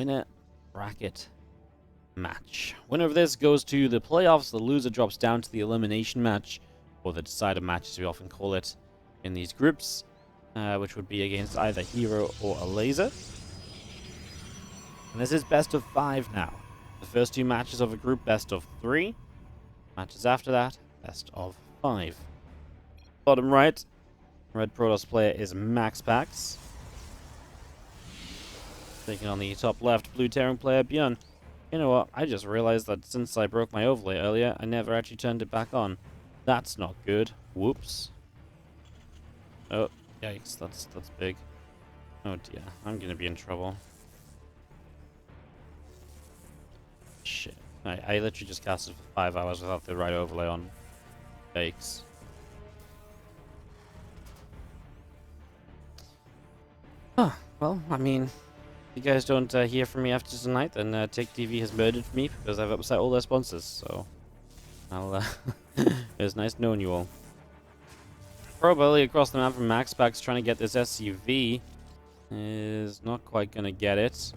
winner bracket match. Winner of this goes to the playoffs. The loser drops down to the elimination match, or the decider match as we often call it in these groups, which would be against either Hero or a Laser. And this is best of 5 now. The first 2 matches of a group, best of 3. Matches after that, best of 5. Bottom right, red Protoss player is MaxPax. Taking on the top left, blue Terran player ByuN. You know what? I just realized that since I broke my overlay earlier, I never actually turned it back on. That's not good. Whoops. Oh, yikes. That's big. Oh dear. I'm gonna be in trouble. Shit. I literally just casted for 5 hours without the right overlay on. Yikes. Huh. Well, I mean, if you guys don't hear from me after tonight, then TvP has murdered me because I've upset all their sponsors, so I'll it was nice knowing you all. Probably across the map from MaxPax trying to get this SUV is not quite gonna get it. It's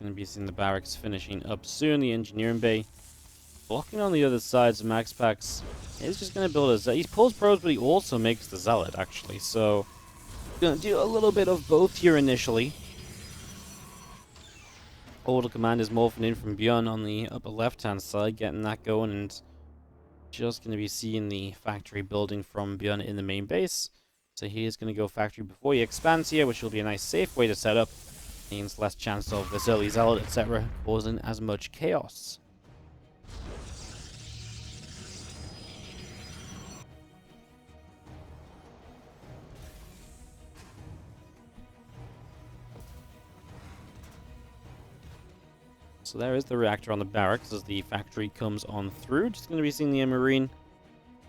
gonna be seeing the barracks finishing up soon, the engineering bay. Blocking on the other side, so MaxPax is just gonna build a Zealot. He pulls probes, but he also makes the Zealot actually, so gonna do a little bit of both here initially. Order command is morphing in from ByuN on the upper left-hand side, getting that going, and just going to be seeing the factory building from ByuN in the main base. So he is going to go factory before he expands here, which will be a nice safe way to set up. Means less chance of this early Zealot, etc., causing as much chaos. So there is the reactor on the barracks as the factory comes on through. Just going to be seeing the Marine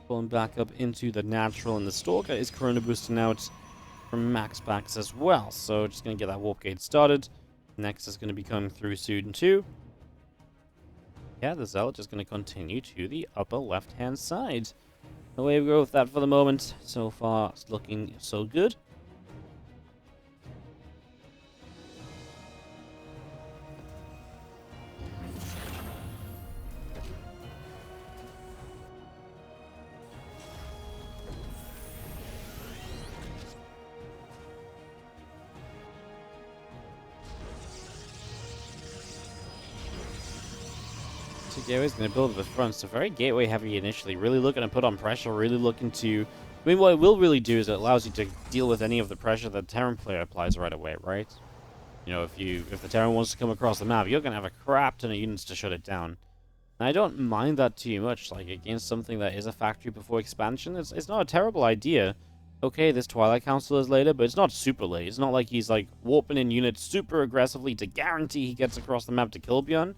pulling back up into the natural, and the Stalker is Corona boosting out from MaxPax as well. So just going to get that warp gate started. Next is going to be coming through soon too. Yeah, the Zealot is going to continue to the upper left-hand side. Away we go with that for the moment. So far, it's looking so good. Gateway is going to build at the front, so very gateway heavy initially. Really looking to put on pressure, really looking to... I mean, what it will really do is it allows you to deal with any of the pressure that the Terran player applies right away, right? You know, if the Terran wants to come across the map, you're going to have a crap ton of units to shut it down. And I don't mind that too much, like, against something that is a factory before expansion. It's not a terrible idea. Okay, this Twilight Council is later, but it's not super late. It's not like he's, like, warping in units super aggressively to guarantee he gets across the map to kill ByuN.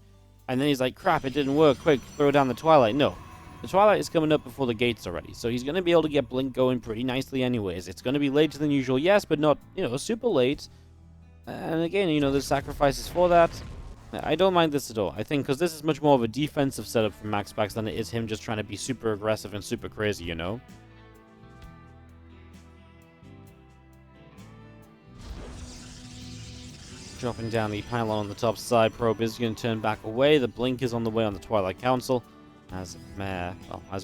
And then he's like, crap, it didn't work. Quick, throw down the Twilight. No. The Twilight is coming up before the gates already. So he's going to be able to get Blink going pretty nicely anyways. It's going to be later than usual, yes, but not, you know, super late. And again, you know, there's sacrifices for that. I don't mind this at all. I think because this is much more of a defensive setup from MaxPax than it is him just trying to be super aggressive and super crazy, you know? Dropping down the pylon on the top side. Probe is going to turn back away. The Blink is on the way on the Twilight Council. As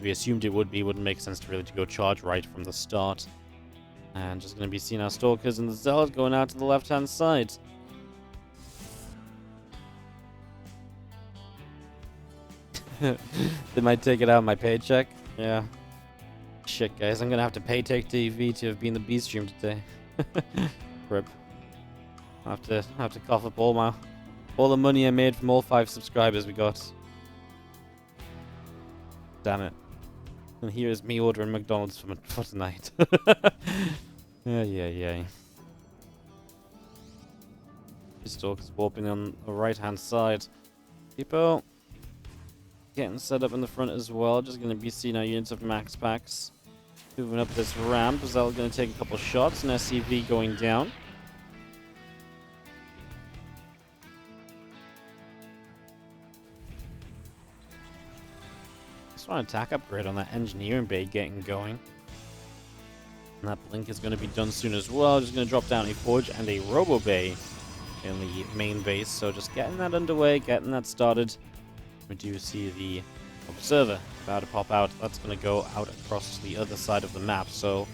we assumed it would be, wouldn't make sense to really go charge right from the start. And just going to be seeing our Stalkers and the Zealot going out to the left-hand side. They might take it out of my paycheck. Yeah. Shit, guys. I'm going to have to pay TvP to have been the B stream today. Rip. I have to cough up all the money I made from all 5 subscribers we got. Damn it. And here's me ordering McDonald's for tonight. Yeah. Stalkers warping on the right-hand side. People getting set up in the front as well. Just going to be seeing our units of MaxPax moving up this ramp. Zealot going to take a couple shots. An SCV going down. Just want to attack upgrade on that engineering bay getting going. And that Blink is going to be done soon as well. Just going to drop down a forge and a robo bay. in the main base. So just getting that underway, getting that started. We do see the observer about to pop out. That's going to go out across the other side of the map. So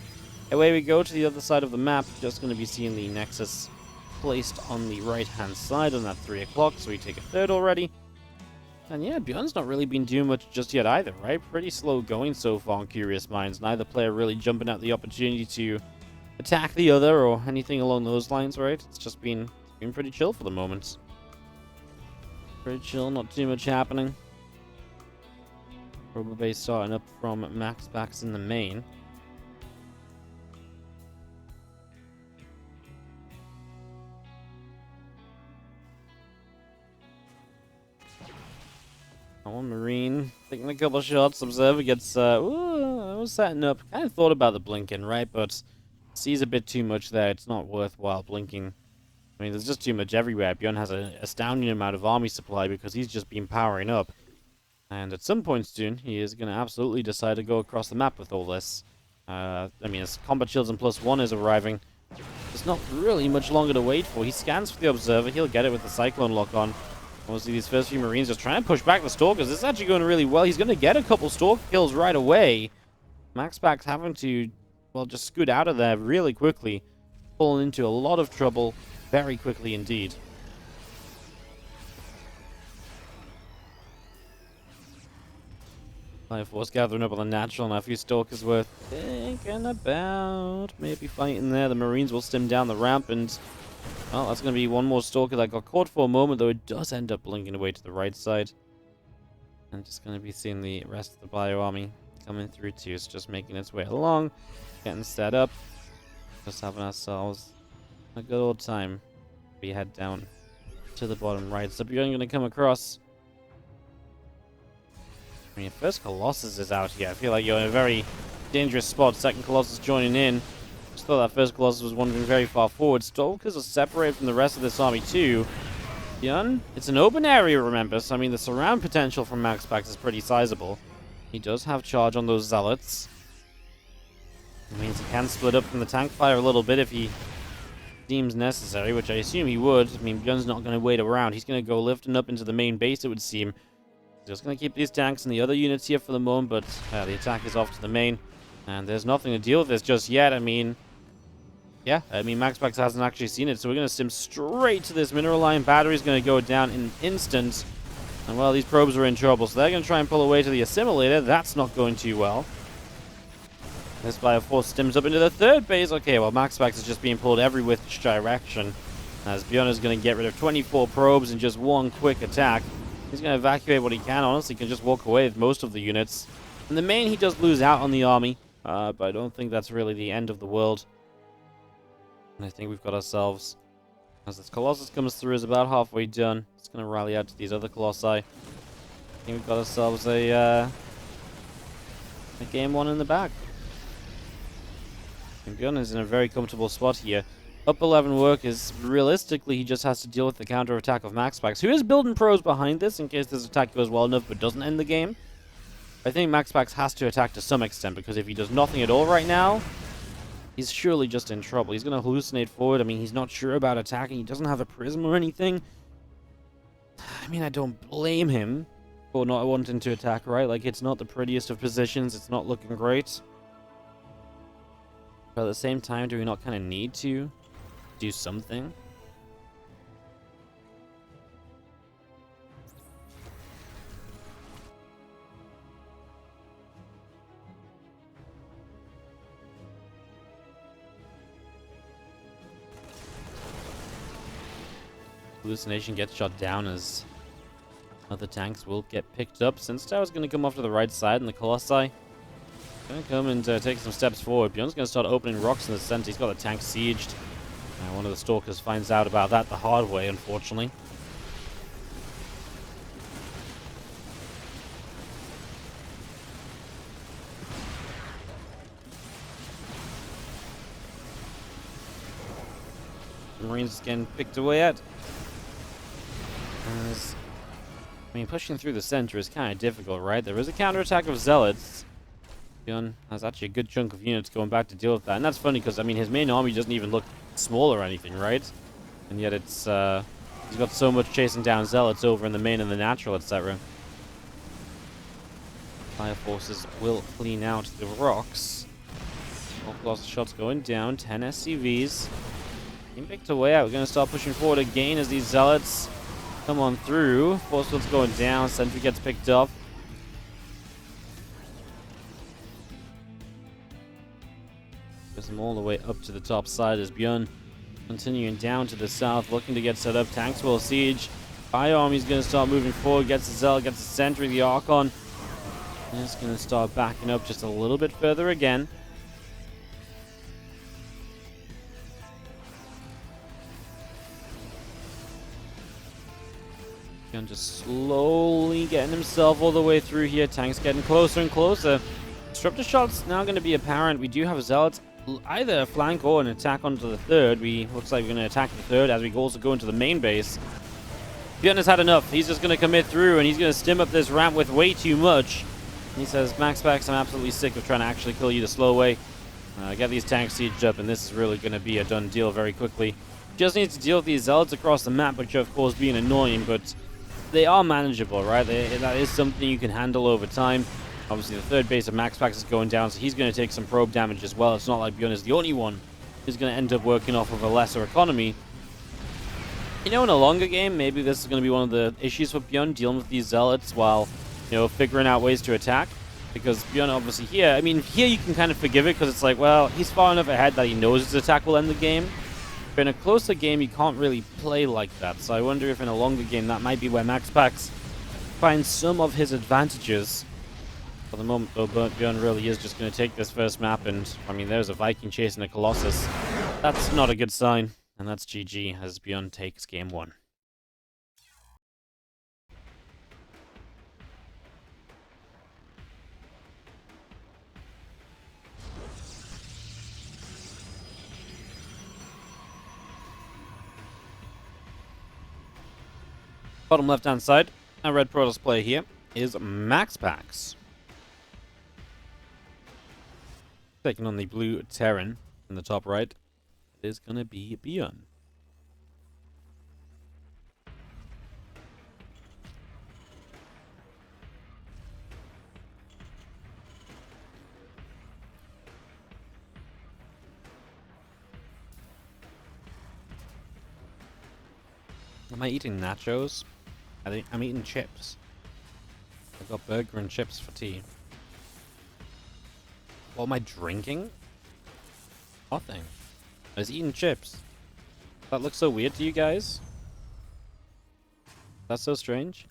away we go to the other side of the map. Just going to be seeing the Nexus placed on the right-hand side on that 3 o'clock. So we take a third already. And yeah, ByuN's not really been doing much just yet either, right? Pretty slow going so far on Curious Minds. Neither player really jumping at the opportunity to attack the other or anything along those lines, right? It's just been pretty chill for the moment. Pretty chill, not too much happening. Robo base starting up from MaxPax in the main. One Marine taking a couple shots. Observer gets I was setting up. Kind of thought about the blinking, right? But sees a bit too much there. It's not worthwhile blinking. I mean, there's just too much everywhere. ByuN has an astounding amount of army supply because he's just been powering up. And at some point soon, he is going to absolutely decide to go across the map with all this. I mean, as combat shields and +1 is arriving, there's not really much longer to wait for. He scans for the Observer. He'll get it with the Cyclone lock on. Obviously, these first few Marines just trying to push back the Stalkers. This is actually going really well. He's going to get a couple Stalker kills right away. MaxPax having to, well, just scoot out of there really quickly. Falling into a lot of trouble very quickly indeed. Fire Force gathering up on the natural. Now a few Stalkers worth thinking about. Maybe fighting there. The Marines will stim down the ramp and... well, that's going to be one more Stalker that got caught for a moment, though it does end up blinking away to the right side. And just going to be seeing the rest of the Bio army coming through too. It's just making its way along, getting set up. Just having ourselves a good old time. We head down to the bottom right. So ByuN going to come across. I mean, first Colossus is out here. I feel like you're in a very dangerous spot. Second Colossus joining in. Just thought that first Colossus was wandering very far forward. Stalkers are separated from the rest of this army too. ByuN, it's an open area, remember, so I mean the surround potential from MaxPax is pretty sizable. He does have charge on those Zealots. It means he can split up from the tank fire a little bit if he deems necessary, which I assume he would. I mean, ByuN's not going to wait around. He's going to go lifting up into the main base, it would seem. Just going to keep these tanks and the other units here for the moment, but the attack is off to the main. And there's nothing to deal with this just yet. I mean, yeah, MaxPax hasn't actually seen it, so we're going to sim straight to this mineral line. Battery's going to go down in an instant. And, well, these probes are in trouble, so they're going to try and pull away to the assimilator. That's not going too well. This Bio Force stims up into the third base. Okay, well, MaxPax is just being pulled every which direction. As ByuN is going to get rid of 24 probes in just one quick attack. He's going to evacuate what he can. Honestly, can just walk away with most of the units. In the main, he does lose out on the army. But I don't think that's really the end of the world. And I think we've got ourselves, as this Colossus comes through, is about halfway done. It's going to rally out to these other Colossi. I think we've got ourselves a game one in the bag. And ByuN is in a very comfortable spot here. Up 11 workers. Realistically, he just has to deal with the counter-attack of MaxPax, who is building pros behind this in case this attack goes well enough but doesn't end the game. I think MaxPax has to attack to some extent, because if he does nothing at all right now, he's surely just in trouble. He's going to hallucinate forward. I mean, he's not sure about attacking. He doesn't have a prism or anything. I mean, I don't blame him for not wanting to attack, right? Like, it's not the prettiest of positions. It's not looking great. But at the same time, do we not kind of need to do something? Hallucination gets shot down as other tanks will get picked up. Since Tower's going to come off to the right side, and the Colossi going to come and take some steps forward. ByuN's going to start opening rocks in the center. He's got the tank sieged. One of the Stalkers finds out about that the hard way, unfortunately. The Marines getting picked away at. I mean, pushing through the center is kind of difficult, right? There is a counterattack of Zealots. ByuN has actually a good chunk of units going back to deal with that. And that's funny because, I mean, his main army doesn't even look small or anything, right? And yet it's, he's got so much chasing down Zealots over in the main and the natural, etc. Fire forces will clean out the rocks. All cluster shots going down. 10 SCVs. Being picked away out. We're going to start pushing forward again as these Zealots come on through. Force field's going down. Sentry gets picked up. Push them all the way up to the top side as ByuN continuing down to the south, looking to get set up. Tanks will siege. Fire Army's going to start moving forward. Gets the Zealot, gets the Sentry, the Archon. And it's going to start backing up just a little bit further again. ByuN just slowly getting himself all the way through here. Tanks getting closer and closer. Disruptor shot's now going to be apparent. We do have Zealots, either a flank or an attack onto the third. Looks like we're going to attack the third as we also go into the main base. ByuN has had enough. He's just going to commit through, and he's going to stim up this ramp with way too much. He says, MaxPax, I'm absolutely sick of trying to actually kill you the slow way. Get these tanks sieged up, and this is really going to be a done deal very quickly. Just needs to deal with these Zealots across the map, which of course being annoying, but they are manageable, right? That is something you can handle over time. Obviously, the third base of MaxPax is going down, so he's going to take some probe damage as well. It's not like ByuN is the only one who's going to end up working off of a lesser economy. You know, in a longer game, maybe this is going to be one of the issues for ByuN, dealing with these Zealots while, you know, figuring out ways to attack. Because ByuN, obviously, here you can kind of forgive it, because it's like, well, he's far enough ahead that he knows his attack will end the game. But in a closer game, you can't really play like that. So I wonder if in a longer game, that might be where MaxPax finds some of his advantages. For the moment, though, ByuN really is just going to take this first map, and, I mean, there's a Viking chasing a Colossus. That's not a good sign, and that's GG as ByuN takes game 1. Bottom left-hand side, our red Protoss player here is MaxPax. Taking on the blue Terran in the top right, it is going to be ByuN. Am I eating nachos? I'm eating chips. I've got burger and chips for tea. What am I drinking? Nothing. I was eating chips. That looks so weird to you guys? That's so strange.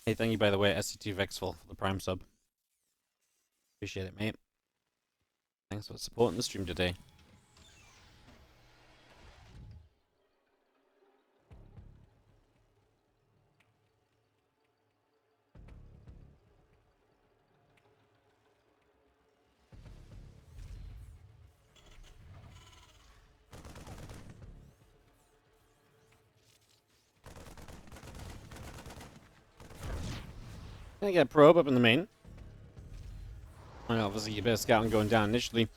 Hey, thank you, by the way, SC2 Vexful, for the Prime sub. Appreciate it, mate. Thanks for supporting the stream today. Gonna get a probe up in the main. And obviously, a bit of scouting going down initially.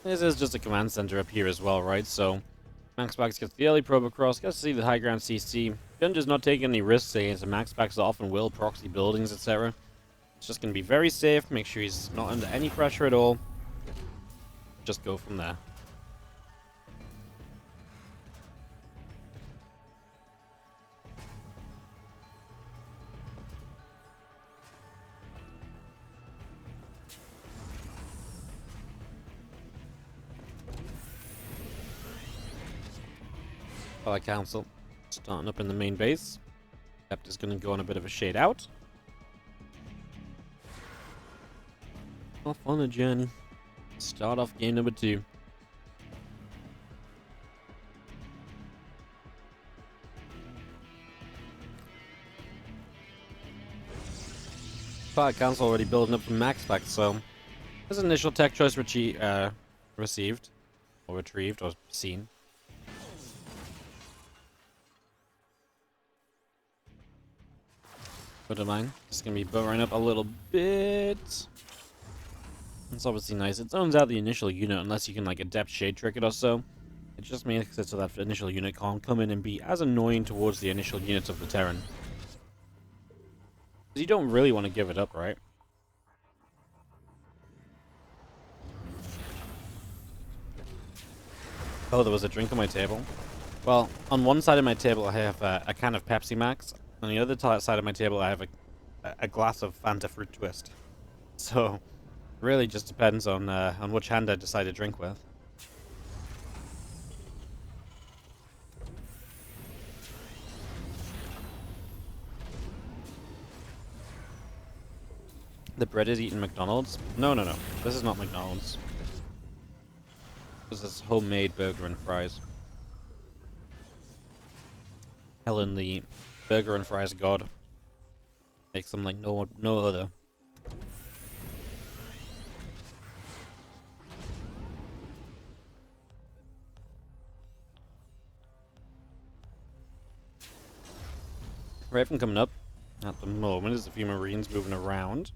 This is just a command center up here as well, right? So, MaxPax gets the early probe across, gets to see the high ground CC. ByuN does not take any risks against MaxPax often will, proxy buildings, etc. It's just going to be very safe, make sure he's not under any pressure at all. Just go from there. Fire Council starting up in the main base. Kept is going to go on a bit of a shade out. Off on a journey. Start off game number 2. Fire Council already building up from MaxPax, so his initial tech choice received, or retrieved, or seen. Wouldn't mind. Just gonna be burrowing up a little bit. It's obviously nice. It zones out the initial unit unless you can like adept shade trick it or so. It just makes it so that initial unit can't come in and be as annoying towards the initial units of the Terran. You don't really want to give it up, right? Oh, there was a drink on my table. Well, on one side of my table I have a can of Pepsi Max. On the other side of my table I have a glass of Fanta Fruit Twist. So, really just depends on which hand I decide to drink with. The bread is eaten McDonald's? No, no, no. This is not McDonald's. This is homemade burger and fries. Helen, the burger and fries god, makes them like no other. Raven coming up at the moment. There's a few Marines moving around.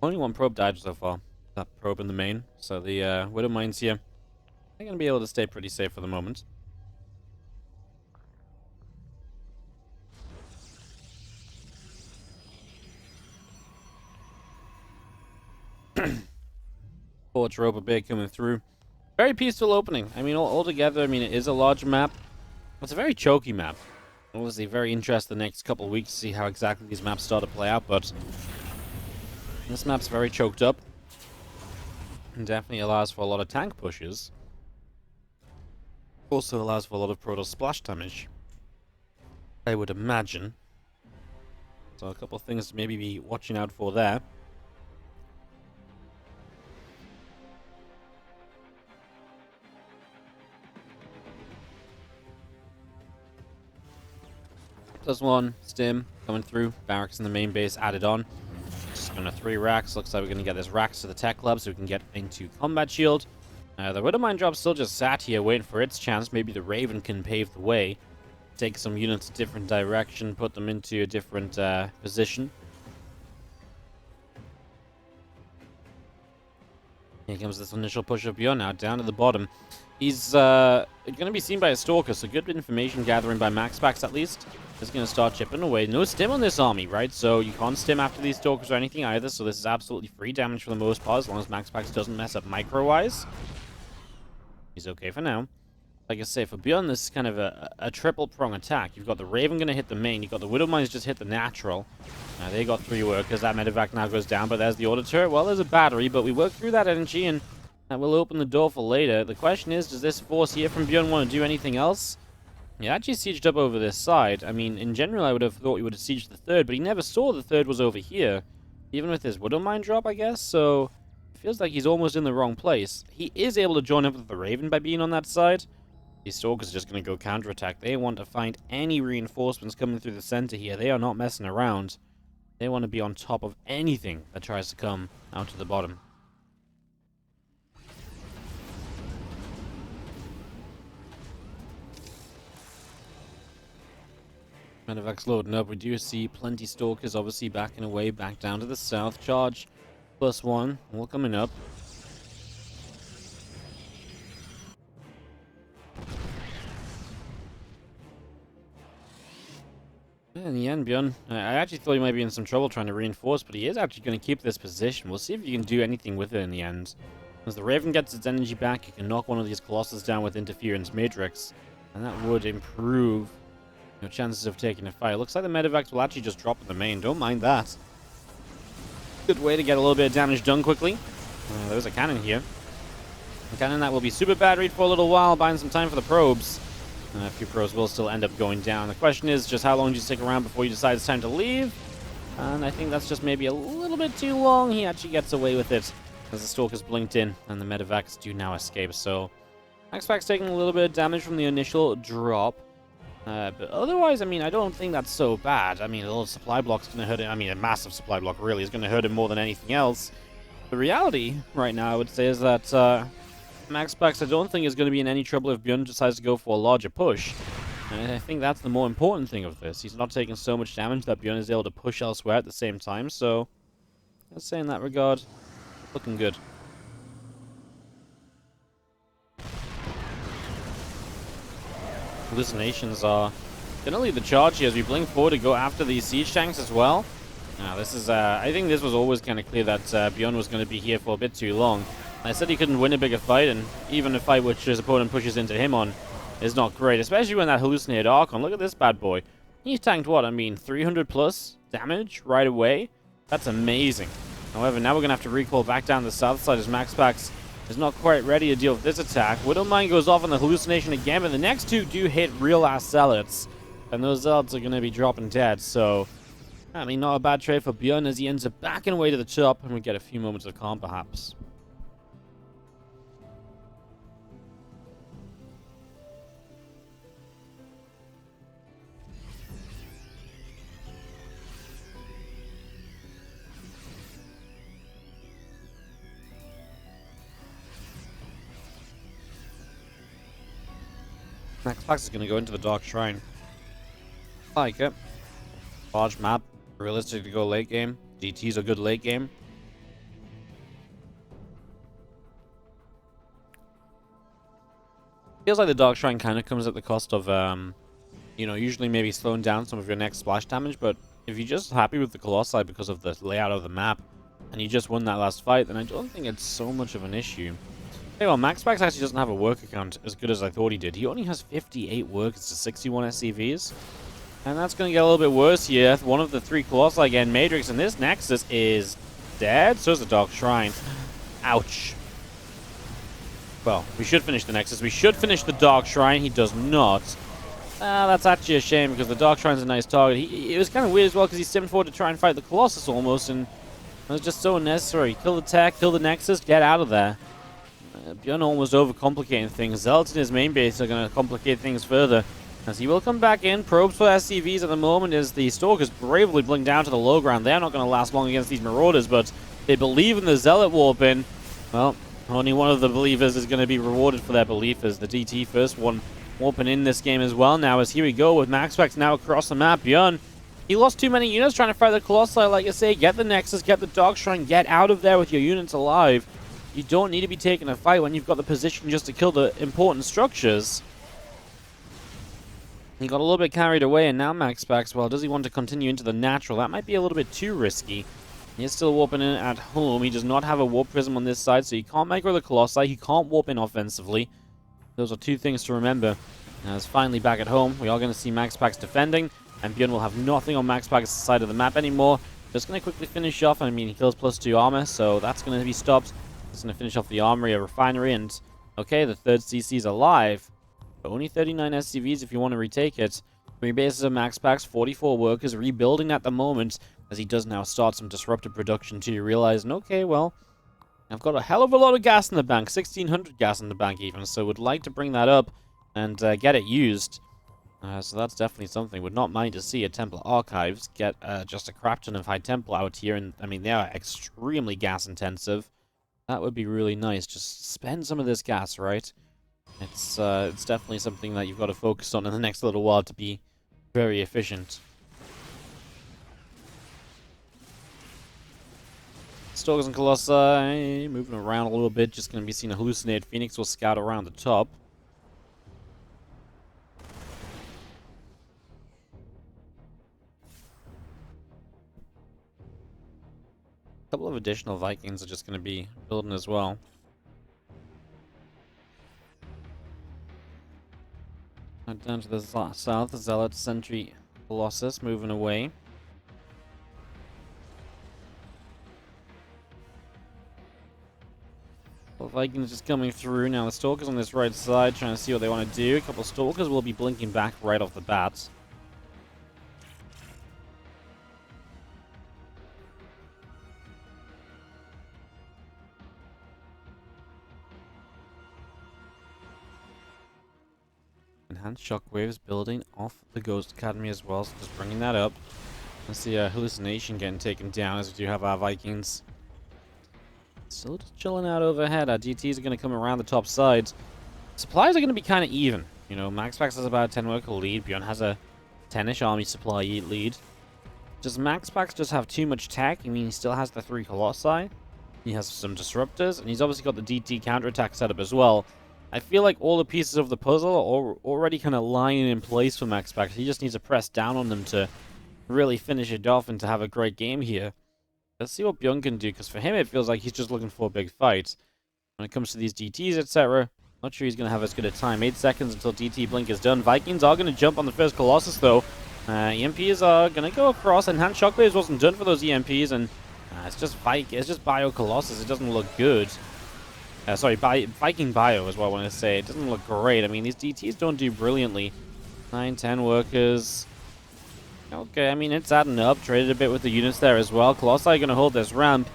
Only one probe died so far. That probe in the main. So the Widow Mines here, they're going to be able to stay pretty safe for the moment. Forge Roper Bay coming through. Very peaceful opening. I mean, altogether, I mean, it is a large map. It's a very choky map. Obviously, very interested the next couple of weeks to see how exactly these maps start to play out, but this map's very choked up. And definitely allows for a lot of tank pushes. Also allows for a lot of Protoss splash damage, I would imagine. So a couple of things to maybe be watching out for there. +1, Stim, coming through. Barracks in the main base added on. Just going to 3 racks. Looks like we're going to get this racks to the tech club so we can get into combat shield. The Widow Mine drop still just sat here waiting for its chance. Maybe the Raven can pave the way. Take some units a different direction, put them into a different position. Here comes this initial push of ByuN now, down to the bottom. He's going to be seen by a Stalker, so good information gathering by MaxPax at least. Is going to start chipping away. No stim on this army, right? So you can't stim after these Stalkers or anything either, so this is absolutely free damage for the most part, as long as MaxPax doesn't mess up micro-wise. He's okay for now. Like I say, for ByuN, this is kind of a triple-prong attack. You've got the Raven going to hit the main, you've got the Widow Mines just hit the natural. They got 3 workers, that medevac now goes down, but there's the auto turret. Well, there's a battery, but we work through that energy, and that will open the door for later. The question is, does this force here from ByuN want to do anything else? He actually sieged up over this side. I mean, in general, I would have thought he would have sieged the third, but he never saw the third was over here. Even with his Widow Mine drop, I guess, so it feels like he's almost in the wrong place. He is able to join up with the Raven by being on that side. These Stalkers are just going to go counterattack. They want to find any reinforcements coming through the center here. They are not messing around. They want to be on top of anything that tries to come out to the bottom. Medevac's loading up. We do see plenty Stalkers obviously backing away back down to the south. Charge +1 all coming up. In the end, ByuN, I actually thought he might be in some trouble trying to reinforce, but he is actually going to keep this position. We'll see if he can do anything with it in the end. As the Raven gets its energy back, he can knock one of these Colossus down with Interference Matrix, and that would improve your chances of taking a fight. Looks like the medevacs will actually just drop in the main. Don't mind that. Good way to get a little bit of damage done quickly. There's a cannon here. A cannon that will be super batteried for a little while, buying some time for the probes. A few probes will still end up going down. The question is just how long do you stick around before you decide it's time to leave? And I think that's just maybe a little bit too long. He actually gets away with it as the Stalkers blinked in and the medevacs do now escape. So MaxPax taking a little bit of damage from the initial drop. But otherwise, I mean, I don't think that's so bad. I mean, a little supply block's going to hurt him. I mean, a massive supply block really is going to hurt him more than anything else. The reality right now, I would say, is that MaxPax, I don't think is going to be in any trouble if ByuN decides to go for a larger push. And I think that's the more important thing of this. He's not taking so much damage that ByuN is able to push elsewhere at the same time, so I'd say in that regard, looking good. Hallucinations are going to lead the charge here as we blink forward to go after these siege tanks as well. Now, this is, I think this was always kind of clear that ByuN was going to be here for a bit too long. I said he couldn't win a bigger fight, and even a fight which his opponent pushes into him on is not great, especially when that hallucinated Archon. Look at this bad boy. He's tanked what? I mean, 300 plus damage right away? That's amazing. However, now we're going to have to recall back down the south side as MaxPax is not quite ready to deal with this attack. Widowmine goes off on the hallucination again, but the next two do hit real-ass Zealots. And those Zealots are going to be dropping dead, so I mean, not a bad trade for ByuN as he ends up backing away to the top, and we get a few moments of calm, perhaps. MaxPax is going to go into the Dark Shrine. I like it. Large map, realistic to go late game. DT's a good late game. Feels like the Dark Shrine kind of comes at the cost of, you know, usually maybe slowing down some of your next splash damage, but if you're just happy with the Colossi because of the layout of the map, and you just won that last fight, then I don't think it's so much of an issue. Hey, well, MaxPax actually doesn't have a work account as good as I thought he did. He only has 58 workers to 61 SCVs. And that's going to get a little bit worse here. One of the three Colossi again, Matrix, and this Nexus is dead. So is the Dark Shrine. Ouch. Well, we should finish the Nexus. We should finish the Dark Shrine. He does not. That's actually a shame because the Dark Shrine's a nice target. It was kind of weird as well because he stemmed forward to try and fight the Colossus almost, and it was just so unnecessary. Kill the tech, kill the Nexus, get out of there. ByuN almost overcomplicating things. Zealots in his main base are going to complicate things further, as he will come back in. Probes for SCVs at the moment as the Stalkers bravely blink down to the low ground. They're not going to last long against these Marauders, but they believe in the Zealot warp in. Well, only one of the believers is going to be rewarded for their belief as the DT first one warping in this game as well. Now, as here we go with MaxPax now across the map. ByuN, he lost too many units trying to fight the Colossi. Like I say, get the Nexus, get the Dark Shrine, get out of there with your units alive. You don't need to be taking a fight when you've got the position just to kill the important structures. He got a little bit carried away, and now MaxPax, well, does he want to continue into the natural? That might be a little bit too risky. He is still warping in at home. He does not have a warp prism on this side, so he can't micro the Colossi. He can't warp in offensively. Those are two things to remember. Now, it's finally back at home. We are going to see MaxPax defending, and ByuN will have nothing on MaxPax's side of the map anymore. Just going to quickly finish off. I mean, he kills +2 armor, so that's going to be stopped. Just going to finish off the armory, a refinery, and okay, the third CC is alive. But only 39 SCVs if you want to retake it. 3 bases of MaxPax, 44 workers, rebuilding at the moment, as he does now start some disruptive production too. Realizing, okay, well, I've got a hell of a lot of gas in the bank, 1,600 gas in the bank even, so would like to bring that up and get it used. So that's definitely something. Would not mind to see a Templar Archives get just a crap ton of High Templar out here, and I mean, they are extremely gas intensive. That would be really nice. Just spend some of this gas, right? It's definitely something that you've got to focus on in the next little while to be very efficient. Stalkers and Colossi moving around a little bit. Just going to be seeing a hallucinated Phoenix will scout around the top. A couple of additional Vikings are just going to be building as well. Down to the south, the Zealot Sentry Colossus moving away. The Vikings just coming through. Now the Stalkers on this right side trying to see what they want to do. A couple of Stalkers will be blinking back right off the bat. Enhanced shockwaves building off the Ghost Academy as well, so just bringing that up. Let's see a hallucination getting taken down as we do have our Vikings Still just chilling out overhead. Our DTs are going to come around the top sides. Supplies are going to be kind of even. You know, MaxPax has about a 10 worker lead. ByuN has a 10-ish army supply lead. Does MaxPax just have too much tech? I mean, he still has the 3 Colossi. He has some disruptors, and he's obviously got the DT counterattack setup as well. I feel like all the pieces of the puzzle are already kind of lying in place for MaxPax. He just needs to press down on them to really finish it off and to have a great game here. Let's see what ByuN can do, because for him it feels like he's just looking for a big fight. When it comes to these DTs, etc., not sure he's going to have as good a time. 8 seconds until DT blink is done. Vikings are going to jump on the first Colossus, though. EMPs are going to go across. Enhanced Shockwaves wasn't done for those EMPs, and it's just Bio Colossus. It doesn't look good. Sorry, Viking Bio is what I want to say. It doesn't look great. I mean, these DTs don't do brilliantly. 9, 10 workers. Okay, I mean, it's adding up. Traded a bit with the units there as well. Colossi are going to hold this ramp.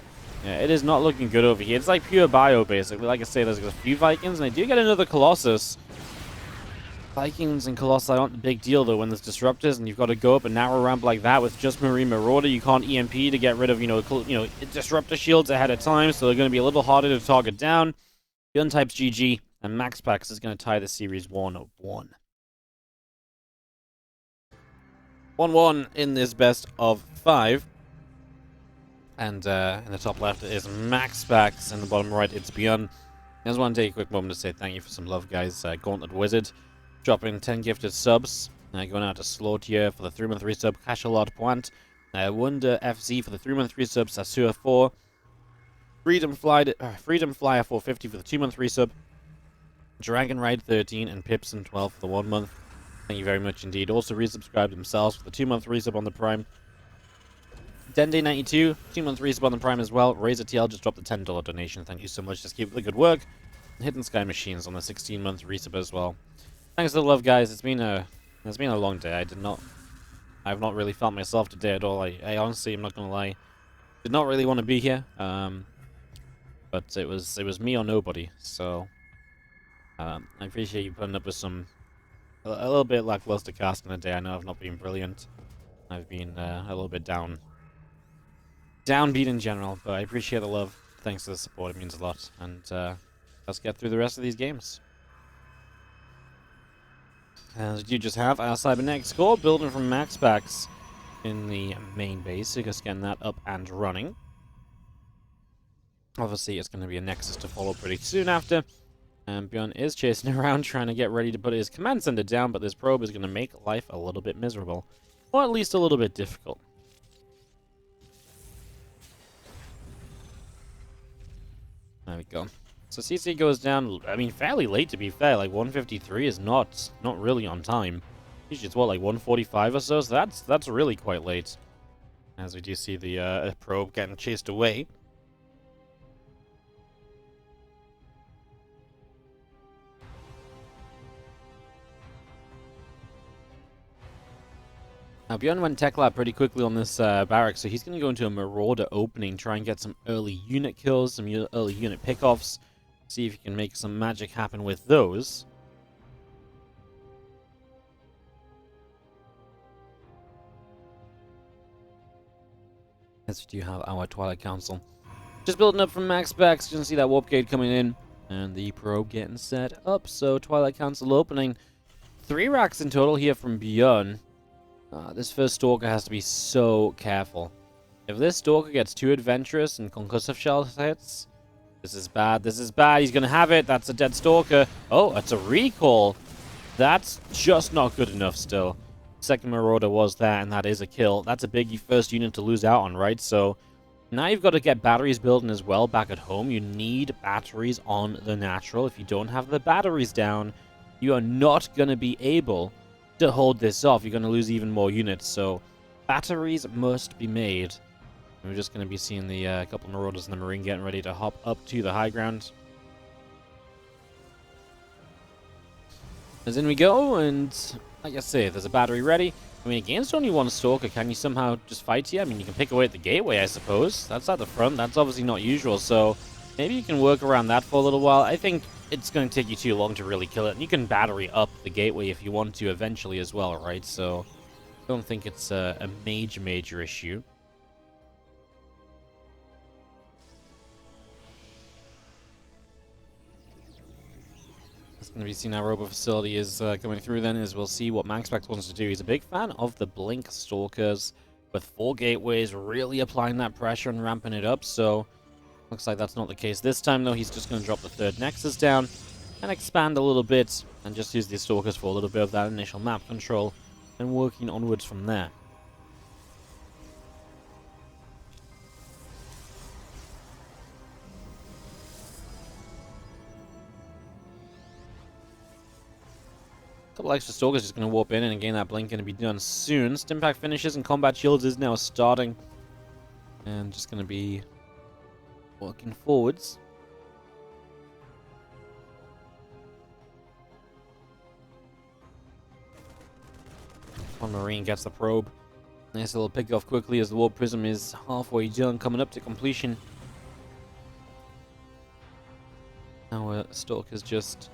Yeah, it is not looking good over here. It's like pure bio, basically. Like I say, there's a few Vikings, and they do get another Colossus. Vikings and Colossi aren't the big deal, though, when there's disruptors, and you've got to go up a narrow ramp like that with just Marine Marauder. You can't EMP to get rid of, disruptor shields ahead of time, so they're going to be a little harder to target down. ByuN types GG, and MaxPax is going to tie the series 1-1. 1-1 in this best of 5. And in the top left is MaxPax, and in the bottom right it's ByuN. I just want to take a quick moment to say thank you for some love, guys. Gauntlet Wizard dropping 10 gifted subs. Going out to Slautier for the 3-month resub. Cashalot Point. Wonder FZ for the 3-month resub. Sasua 4. Freedom Flyer 450 for the 2-month resub. Dragon Ride 13 and Pipson 12 for the 1 month. Thank you very much indeed. Also resubscribed themselves for the 2-month resub on the Prime. Dende92, 2-month resub on the Prime as well. Razor TL just dropped the $10 donation. Thank you so much. Just keep up the good work. Hidden Sky Machines on the 16-month resub as well. Thanks for the love, guys. It's been a long day. I've not really felt myself today at all. I honestly, I'm not gonna lie, did not really want to be here. But it was me or nobody. So I appreciate you putting up with a little bit lackluster casting today. I know I've not been brilliant. I've been a little bit downbeat in general, but I appreciate the love. Thanks for the support. It means a lot. And let's get through the rest of these games. As you just have our Cybernetics score, building from MaxPax in the main base, so just getting that up and running. Obviously, it's going to be a Nexus to follow pretty soon after. And ByuN is chasing around, trying to get ready to put his command center down, but this probe is going to make life a little bit miserable. Or at least a little bit difficult. There we go. So CC goes down, I mean, fairly late to be fair. Like 153 is not really on time. Usually it's what, like 145 or so? So that's really quite late. As we do see the probe getting chased away. Now, ByuN went Tech Lab pretty quickly on this barrack, so he's going to go into a Marauder opening, try and get some early unit kills, some early unit pickoffs, see if he can make some magic happen with those. As we do have our Twilight Council. Just building up from MaxPax, you can see that Warp Gate coming in, and the probe getting set up, so Twilight Council opening. 3 racks in total here from ByuN. This first Stalker has to be so careful. If this Stalker gets too adventurous and concussive shell hits, this is bad. This is bad. He's going to have it. That's a dead Stalker. Oh, it's a recall. That's just not good enough still. Second Marauder was there, and that is a kill. That's a big first unit to lose out on, right? So now you've got to get batteries building as well back at home. You need batteries on the natural. If you don't have the batteries down, you are not going to be able to hold this off. You're going to lose even more units, so batteries must be made. And we're just going to be seeing the couple of Marauders and the Marine getting ready to hop up to the high ground. As in we go, and like I say, there's a battery ready. I mean, against only one Stalker, can you somehow just fight here? I mean, you can pick away at the gateway, I suppose. That's at the front. That's obviously not usual, so maybe you can work around that for a little while. I think it's going to take you too long to really kill it. And you can battery up the gateway if you want to eventually as well, right? So I don't think it's a major issue. going to be seeing our robot facility is coming through then, as we'll see what MaxPax wants to do. He's a big fan of the Blink Stalkers, with 4 gateways, really applying that pressure and ramping it up, so looks like that's not the case this time, though. He's just going to drop the 3rd Nexus down and expand a little bit, and just use the Stalkers for a little bit of that initial map control, and working onwards from there. Couple extra Stalkers just going to warp in, and again that blink going to be done soon. Stimpack finishes and Combat Shields is now starting. And just going to be working forwards. One Marine gets the probe. Nice little pick off quickly as the Warp Prism is halfway done, coming up to completion. Now Stalker's just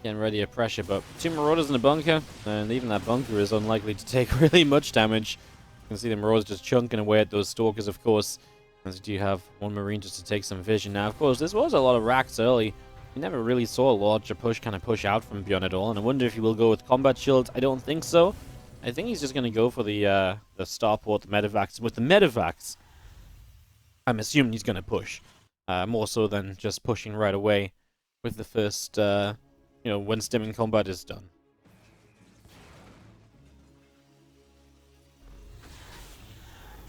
getting ready to pressure, but 2 Marauders in a bunker, and even that bunker is unlikely to take really much damage. You can see the Marauders just chunking away at those Stalkers, of course, as you do have 1 Marine just to take some vision. Now, of course, this was a lot of racks early. We never really saw a larger push push out from ByuN at all, and I wonder if he will go with Combat Shields. I don't think so. I think he's just going to go for the Starport, the Medivacs. With the Medivacs, I'm assuming he's going to push, more so than just pushing right away with the first... when stimming combat is done.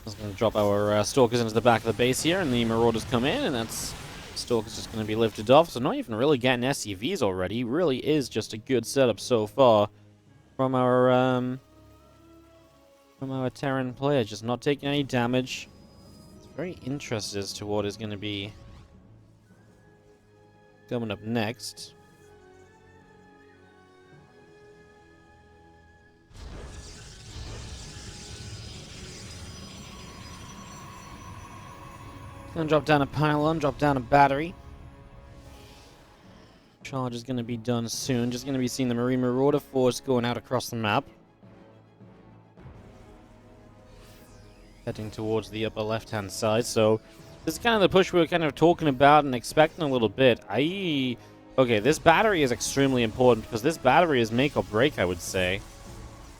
Just going to drop our Stalkers into the back of the base here, and the Marauders come in, and that's Stalkers just going to be lifted off. So not even really getting SCVs already. Really is just a good setup so far from our Terran player, just not taking any damage. It's very interested as to what is going to be coming up next. Gonna drop down a pylon, drop down a battery. Charge is gonna be done soon. Just gonna be seeing the Marine Marauder force going out across the map. Heading towards the upper left-hand side. So this is kind of the push we were kind of talking about and expecting a little bit. Okay, this battery is extremely important because this battery is make or break, I would say.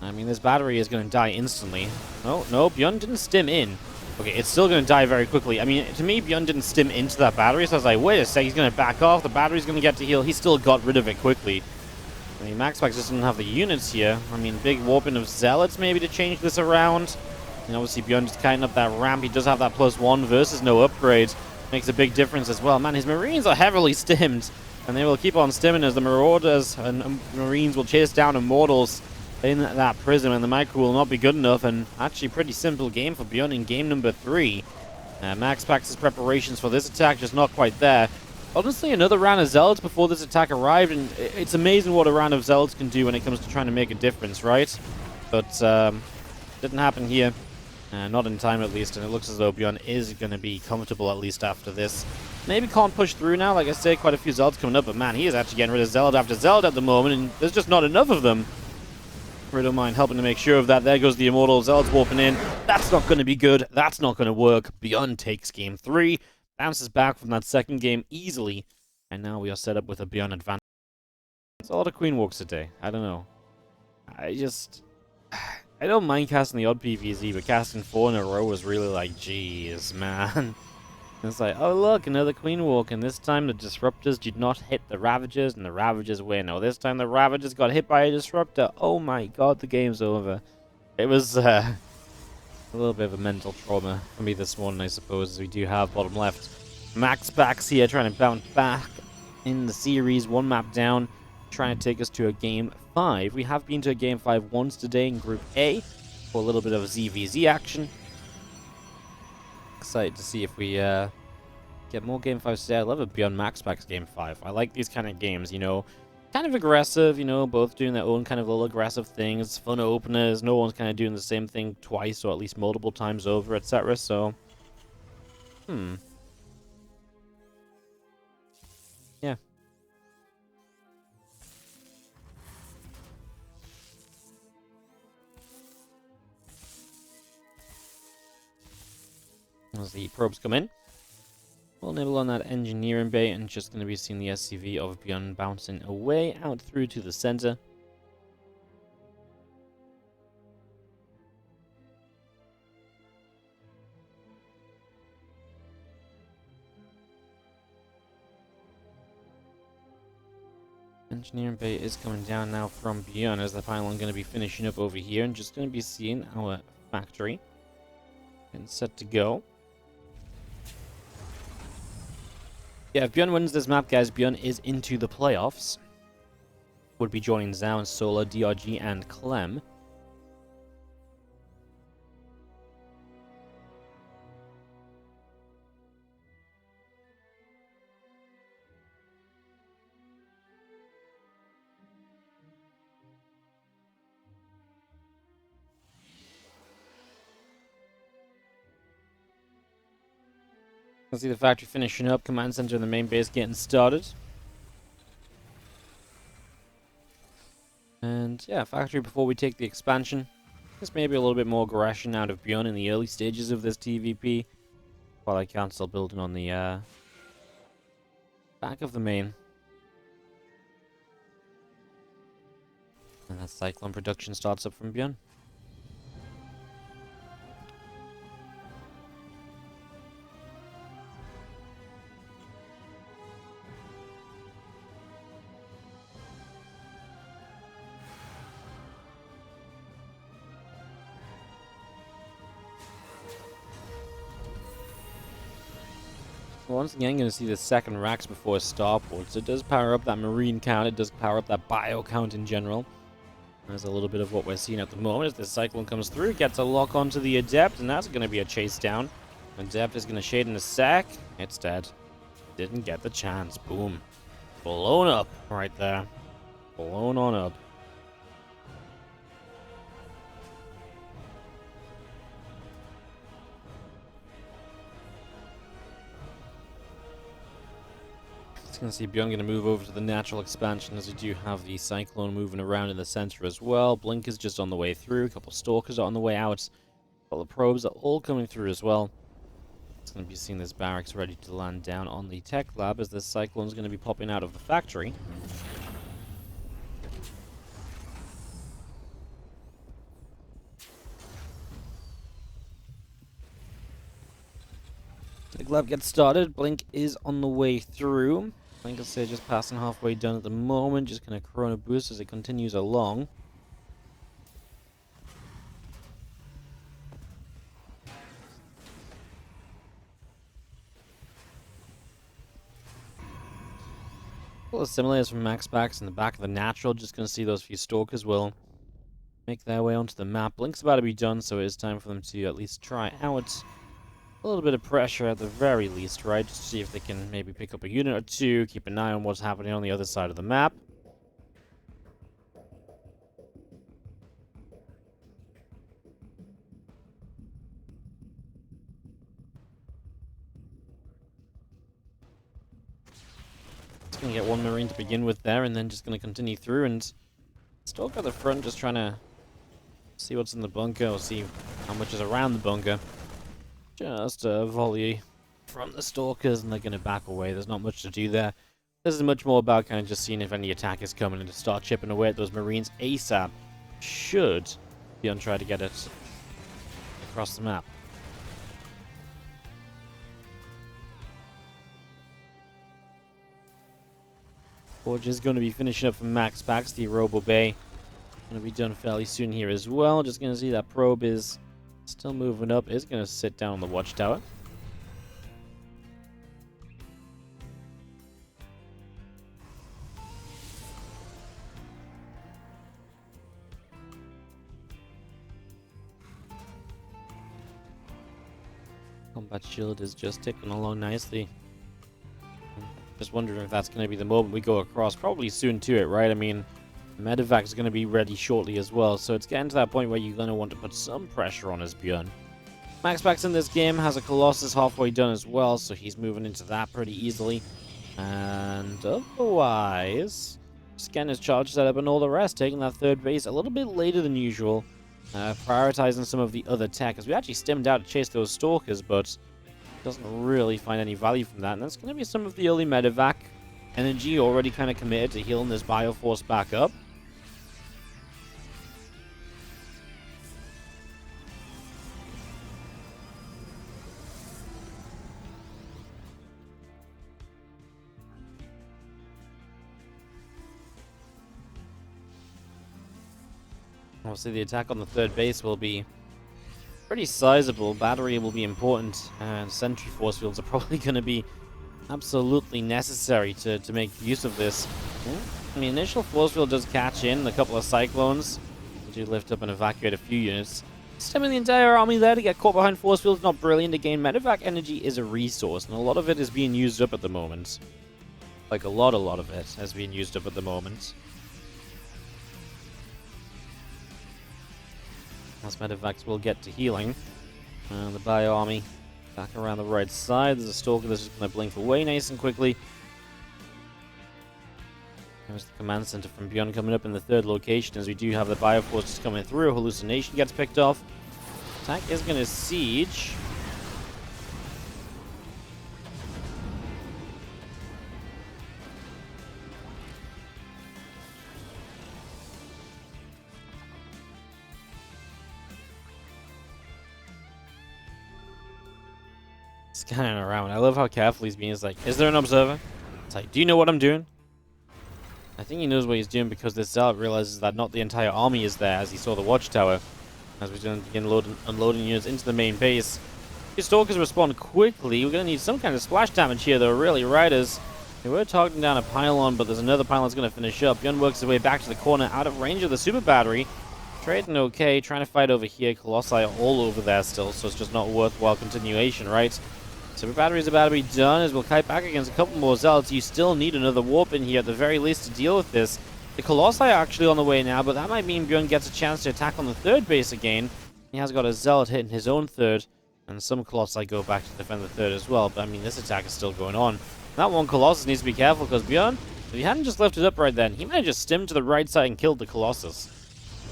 I mean, this battery is gonna die instantly. No, ByuN didn't stim in. Okay, it's still going to die very quickly. I mean, to me, ByuN didn't stim into that battery, so I was like, wait a sec, he's going to back off, the battery's going to get to heal. He still got rid of it quickly. I mean, MaxPax just doesn't have the units here. I mean, big warping of Zealots maybe to change this around. And obviously, ByuN just kiting up that ramp. He does have that +1 versus no upgrade. Makes a big difference as well. Man, his Marines are heavily stimmed, and they will keep on stimming as the Marauders and Marines will chase down Immortals in that prism, and the micro will not be good enough, and actually pretty simple game for ByuN in game number 3. MaxPax's preparations for this attack just not quite there. Honestly, another round of Zealots before this attack arrived, and it's amazing what a round of Zealots can do when it comes to trying to make a difference, right? But didn't happen here. Not in time, at least, and it looks as though ByuN is going to be comfortable, at least after this. Maybe can't push through now. Like I say, quite a few Zealots coming up, but man, he is actually getting rid of Zealot after Zealot at the moment, and there's just not enough of them. Riddle Mind helping to make sure of that. There goes the Immortal. Zealot's warping in. That's not going to be good. That's not going to work. ByuN takes game 3. Bounces back from that second game easily. And now we are set up with a ByuN advantage. It's a lot of Queen Walks a day. I don't know. I don't mind casting the odd PvZ, but casting 4 in a row was really like, geez, man. It's like, oh look, another Queen Walk, and this time the Disruptors did not hit the Ravagers, and the Ravagers win. Oh, this time the Ravagers got hit by a Disruptor. Oh my god, the game's over. It was a little bit of a mental trauma for me this morning, I suppose, as we do have bottom left MaxPax here trying to bounce back in the series, 1 map down, trying to take us to a game 5. We have been to a game 5 once today in Group A for a little bit of ZVZ action. Excited to see if we get more game 5s today. I love a ByuN MaxPax game 5. I like these kind of games, you know, kind of aggressive, you know, both doing their own kind of little aggressive things, fun openers, no one's kind of doing the same thing twice or at least multiple times over, etc. So, yeah. As the probes come in. We'll nibble on that engineering bay and just going to be seeing the SCV of ByuN bouncing away out through to the center. Engineering bay is coming down now from ByuN as the pylon going to be finishing up over here and just going to be seeing our factory and set to go. Yeah, if ByuN wins this map, guys, ByuN is into the playoffs. Would be joining Zhao and Solar, DRG, and Clem. You can see the factory finishing up, command center and the main base getting started. And yeah, factory before we take the expansion. Just maybe a little bit more aggression out of ByuN in the early stages of this TvP. While I can still building on the back of the main. And that Cyclone production starts up from ByuN. Once again, going to see the second racks before starport. So it does power up that marine count. It does power up that bio count in general. There's a little bit of what we're seeing at the moment as the Cyclone comes through. Gets a lock onto the Adept, and that's going to be a chase down. Adept is going to shade in a sec. It's dead. Didn't get the chance. Boom. Blown up right there. Blown on up. Going to see ByuN going to move over to the natural expansion as we do have the Cyclone moving around in the center as well. Blink is just on the way through. A couple Stalkers are on the way out. A couple of probes are all coming through as well. It's going to be seeing this barracks ready to land down on the tech lab as this Cyclone is going to be popping out of the factory. The lab gets started. Blink is on the way through. Like I said, just passing halfway done at the moment. Just going to Corona boost as it continues along. A couple of simulators from MaxPax in the back of the natural. Just going to see those few Stalkers will make their way onto the map. Blink's about to be done, so it is time for them to at least try out a little bit of pressure at the very least, right? Just to see if they can maybe pick up a unit or two, keep an eye on what's happening on the other side of the map. Just going to get one Marine to begin with there, and then just going to continue through, and Stalker at the front just trying to see what's in the bunker, or see how much is around the bunker. Just a volley from the Stalkers, and they're going to back away. There's not much to do there. This is much more about kind of just seeing if any attack is coming and to start chipping away at those Marines ASAP. Should ByuN try to get it across the map. Forge is going to be finishing up from MaxPax. The Robo Bay going to be done fairly soon here as well. Just going to see that probe is still moving up. Is going to sit down on the watchtower. Combat shield is just ticking along nicely. Just wondering if that's going to be the moment we go across. Probably soon to it, right? I mean, Medevac is going to be ready shortly as well, so it's getting to that point where you're going to want to put some pressure on his ByuN. MaxPax in this game has a Colossus halfway done as well, so he's moving into that pretty easily. And otherwise, just getting his charge set up and all the rest, taking that third base a little bit later than usual. Prioritizing some of the other tech, as we actually stemmed out to chase those Stalkers, but Doesn't really find any value from that. And that's going to be some of the early medevac energy already kind of committed to healing this Bioforce back up. Obviously, the attack on the third base will be pretty sizable. Battery will be important, and sentry force fields are probably going to be absolutely necessary to make use of this. I mean, initial force field does catch in a couple of cyclones. Do lift up and evacuate a few units. Stemming the entire army there to get caught behind force fields, not brilliant. Again, medevac energy is a resource, and a lot of it is being used up at the moment. Like a lot of it has been used up at the moment. As medevacs will get to healing. The Bio army back around the right side. There's a Stalker that's just going to blink away nice and quickly. There's the command center from ByuN coming up in the third location, as we do have the Bioforce just coming through. Hallucination gets picked off. Attack is going to siege. Scanning around. I love how careful he's being. He's like, is there an observer? It's like, do you know what I'm doing? I think he knows what he's doing because this zealot realizes that not the entire army is there, as he saw the watchtower. As we're going to begin unloading units into the main base. These Stalkers respond quickly. We're going to need some kind of splash damage here, though. Really, Riders. They were targeting down a pylon, but there's another pylon that's going to finish up. ByuN works his way back to the corner, out of range of the super battery. Trading okay, trying to fight over here. Colossi are all over there still, so it's just not worthwhile continuation, right? Super battery is about to be done as we'll kite back against a couple more zealots. You still need another warp in here at the very least to deal with this. The Colossi are actually on the way now, but that might mean ByuN gets a chance to attack on the third base again. He has got a zealot hitting his own third, and some Colossi go back to defend the third as well. But I mean, this attack is still going on. That one Colossus needs to be careful because ByuN, if he hadn't just lifted up right then, he might have just stemmed to the right side and killed the Colossus.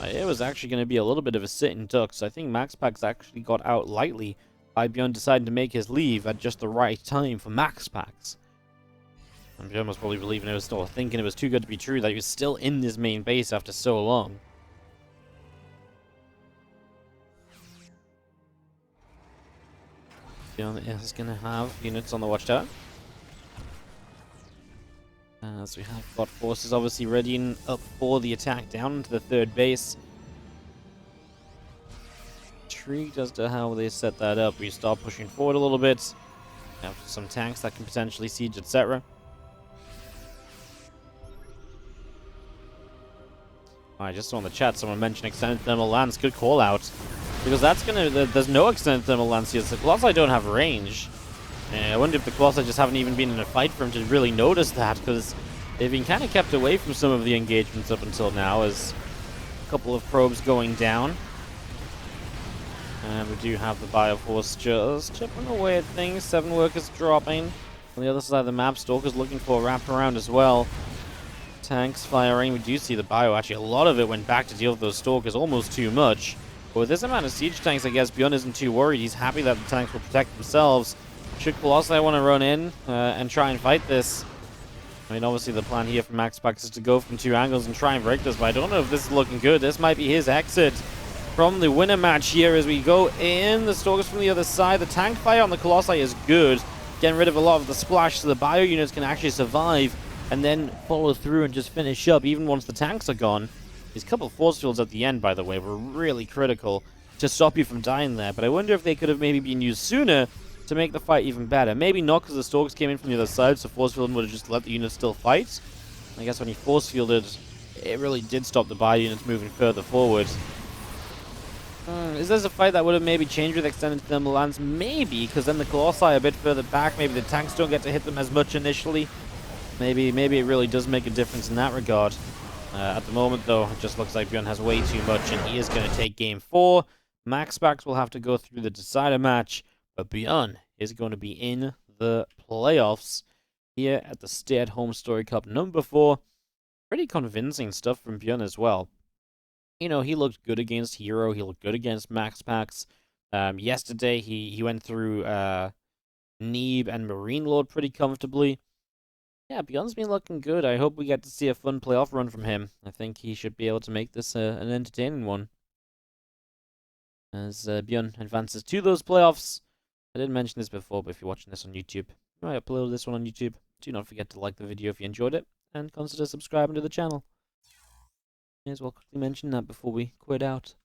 It was actually going to be a little bit of a sit and duck, so I think MaxPax actually got out lightly by ByuN deciding to make his leave at just the right time for MaxPax. And ByuN was probably believing it was still thinking it was too good to be true that he was still in this main base after so long. ByuN is going to have units on the watchtower. As we have got forces obviously readying up for the attack down into the third base. Intrigued as to how they set that up. We start pushing forward a little bit. Have some tanks that can potentially siege, etc. I just saw in the chat someone mention extended thermal lance. Good call out. Because that's gonna... There's no extended thermal lance here. So the Colossi don't have range. I wonder if the Colossi just haven't even been in a fight for him to really notice that. Because they've been kind of kept away from some of the engagements up until now. As a couple of probes going down. And we do have the Bioforce just chipping away at things. 7 workers dropping. On the other side of the map, Stalker's looking for a wraparound as well. Tanks firing. We do see the Bio. Actually, a lot of it went back to deal with those Stalkers. Almost too much. But with this amount of siege tanks, I guess ByuN isn't too worried. He's happy that the tanks will protect themselves. Should Colossi want to run in and try and fight this? I mean, obviously the plan here for MaxPax is to go from 2 angles and try and break this. But I don't know if this is looking good. This might be his exit from the winner match here as we go in. The Stalkers from the other side. The tank fire on the Colossi is good. Getting rid of a lot of the splash so the Bio units can actually survive and then follow through and just finish up even once the tanks are gone. These couple of force fields at the end, by the way, were really critical to stop you from dying there. But I wonder if they could have maybe been used sooner to make the fight even better. Maybe not, because the Stalkers came in from the other side, so force fielding would have just let the units still fight. I guess when he force fielded, it really did stop the Bio units moving further forward. Is this a fight that would have maybe changed with extended thermal lance? Maybe, because then the Colossi are a bit further back. Maybe the tanks don't get to hit them as much initially. Maybe it really does make a difference in that regard. At the moment, though, it just looks like ByuN has way too much, and he is going to take Game 4. MaxPax will have to go through the decider match, but ByuN is going to be in the playoffs here at the HomeStory Cup number 4. Pretty convincing stuff from ByuN as well. You know, he looked good against Hero. He looked good against MaxPax. Yesterday, he went through Neeb and Marine Lord pretty comfortably. Yeah, ByuN's been looking good. I hope we get to see a fun playoff run from him. I think he should be able to make this an entertaining one as ByuN advances to those playoffs. I didn't mention this before, but if you're watching this on YouTube, I uploaded this one on YouTube. Do not forget to like the video if you enjoyed it, and consider subscribing to the channel. May as well quickly mention that before we quit out.